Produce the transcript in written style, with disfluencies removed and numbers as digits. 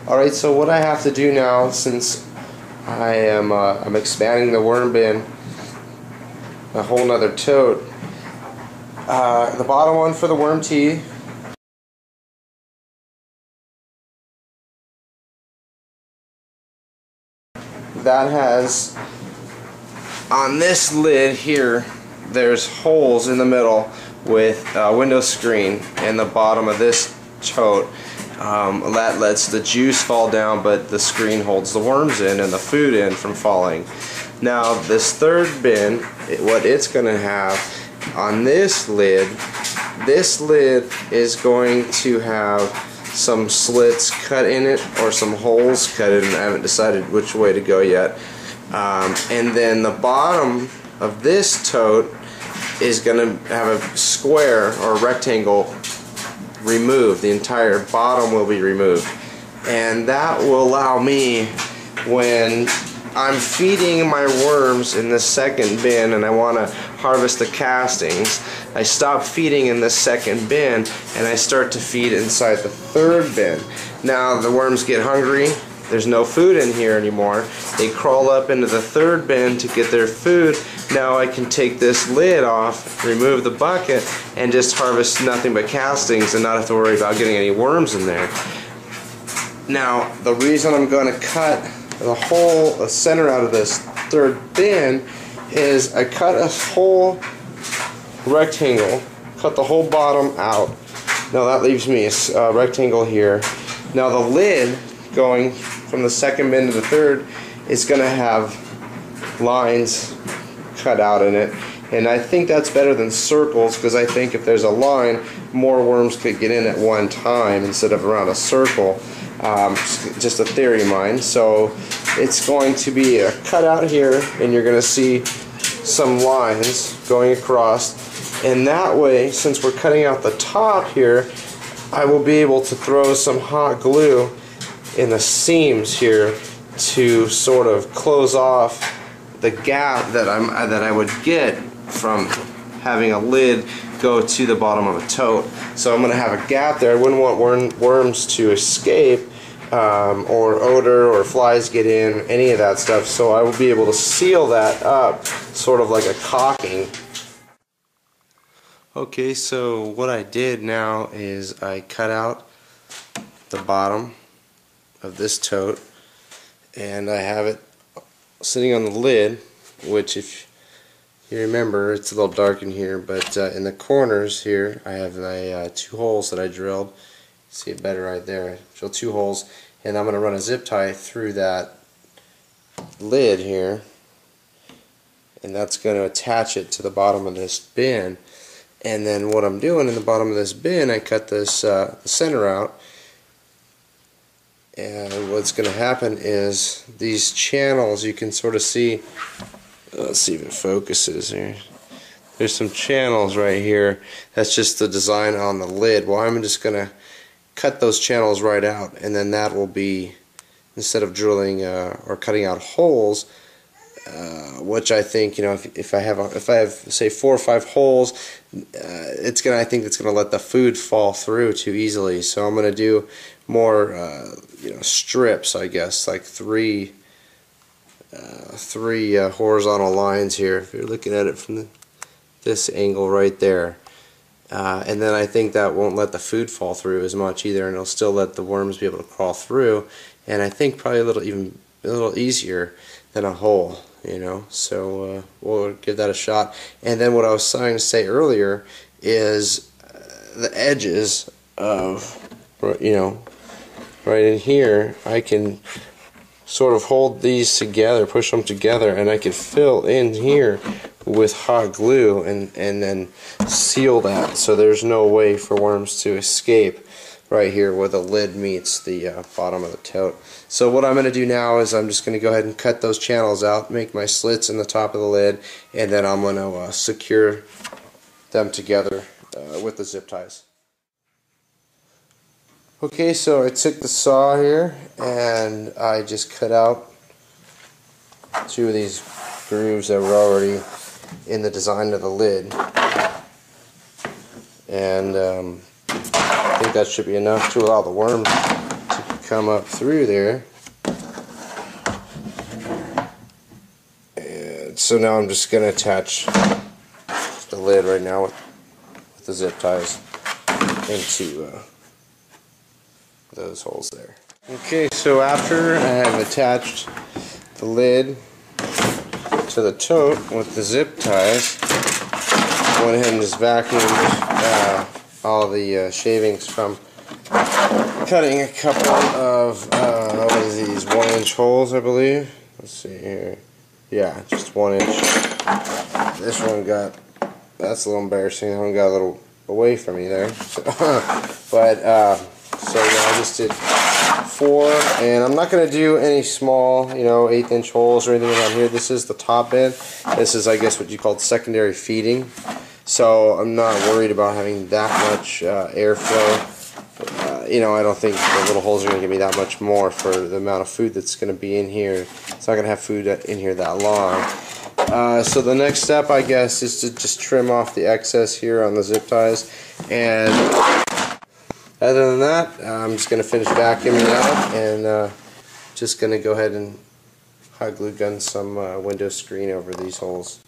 Alright, so what I have to do now, since I'm expanding the worm bin a whole nother tote, the bottom one for the worm tea, that has, on this lid here, there's holes in the middle with a window screen, and the bottom of this tote that lets the juice fall down, but the screen holds the worms in and the food in from falling. Now this third bin, what it's going to have on this lid is going to have some slits cut in it or some holes cut in it. I haven't decided which way to go yet. And then the bottom of this tote is going to have a square or rectangle removed. The entire bottom will be removed, and that will allow me, when I'm feeding my worms in the second bin and I want to harvest the castings, I stop feeding in the second bin and I start to feed inside the third bin. Now the worms get hungry, there's no food in here anymore, they crawl up into the third bin to get their food. Now I can take this lid off, remove the bucket, and just harvest nothing but castings and not have to worry about getting any worms in there. Now the reason I'm going to cut the center out of this third bin is I cut a whole rectangle, cut the whole bottom out. Now that leaves me a rectangle here. Now the lid going from the second bin to the third is going to have lines cut out in it, and I think that's better than circles, because I think if there's a line, more worms could get in at one time instead of around a circle. Just a theory of mine. So it's going to be a cutout here, and you're going to see some lines going across, and that way, since we're cutting out the top here, I will be able to throw some hot glue in the seams here to sort of close off the gap that I would get from having a lid go to the bottom of a tote. So I'm going to have a gap there. I wouldn't want worms to escape, or odor or flies get in, any of that stuff. So I will be able to seal that up, sort of like a caulking. Okay, so what I did now is I cut out the bottom of this tote, and I have it sitting on the lid, which, if you remember, it's a little dark in here, but in the corners here I have my two holes that I drilled. See it better right there. I drilled two holes, and I'm going to run a zip tie through that lid here, and that's going to attach it to the bottom of this bin. And then what I'm doing in the bottom of this bin, I cut this center out, and what's going to happen is these channels, you can sort of see, let's see if it focuses here. There's some channels right here. That's just the design on the lid. Well, I'm just going to cut those channels right out, and then that will be, instead of drilling or cutting out holes, which I think, you know, if I have say 4 or 5 holes, I think it's gonna let the food fall through too easily. So I'm gonna do more strips, I guess, like three horizontal lines here. If you're looking at it from this angle right there, and then I think that won't let the food fall through as much either, and it'll still let the worms be able to crawl through. And I think probably a little easier than a hole. So we'll give that a shot. And then what I was trying to say earlier is the edges of, right in here, I can sort of hold these together, push them together, and I can fill in here with hot glue and then seal that so there's no way for worms to escape right here where the lid meets the bottom of the tote. So what I'm going to do now is I'm just going to go ahead and cut those channels out, make my slits in the top of the lid, and then I'm going to secure them together with the zip ties. Okay, so I took the saw here and I just cut out 2 of these grooves that were already in the design of the lid, and I think that should be enough to allow the worms to come up through there. And so now I'm just going to attach the lid right now with the zip ties into those holes there. Okay, so after I have attached the lid to the tote with the zip ties, I went ahead and just vacuumed all the shavings from cutting a couple of what is these, 1-inch holes, I believe. Let's see here. Yeah, just 1 inch. This one that's a little embarrassing. That one got a little away from me there. So, but so yeah, I just did 4, and I'm not going to do any small, 1/8-inch holes or anything around here. This is the top end. This is, I guess, what you call secondary feeding. So I'm not worried about having that much airflow. I don't think the little holes are going to give me that much more for the amount of food that's going to be in here. It's not going to have food in here that long. So the next step, I guess, is to just trim off the excess here on the zip ties. And other than that, I'm just going to finish vacuuming out and just going to go ahead and hot glue gun some window screen over these holes.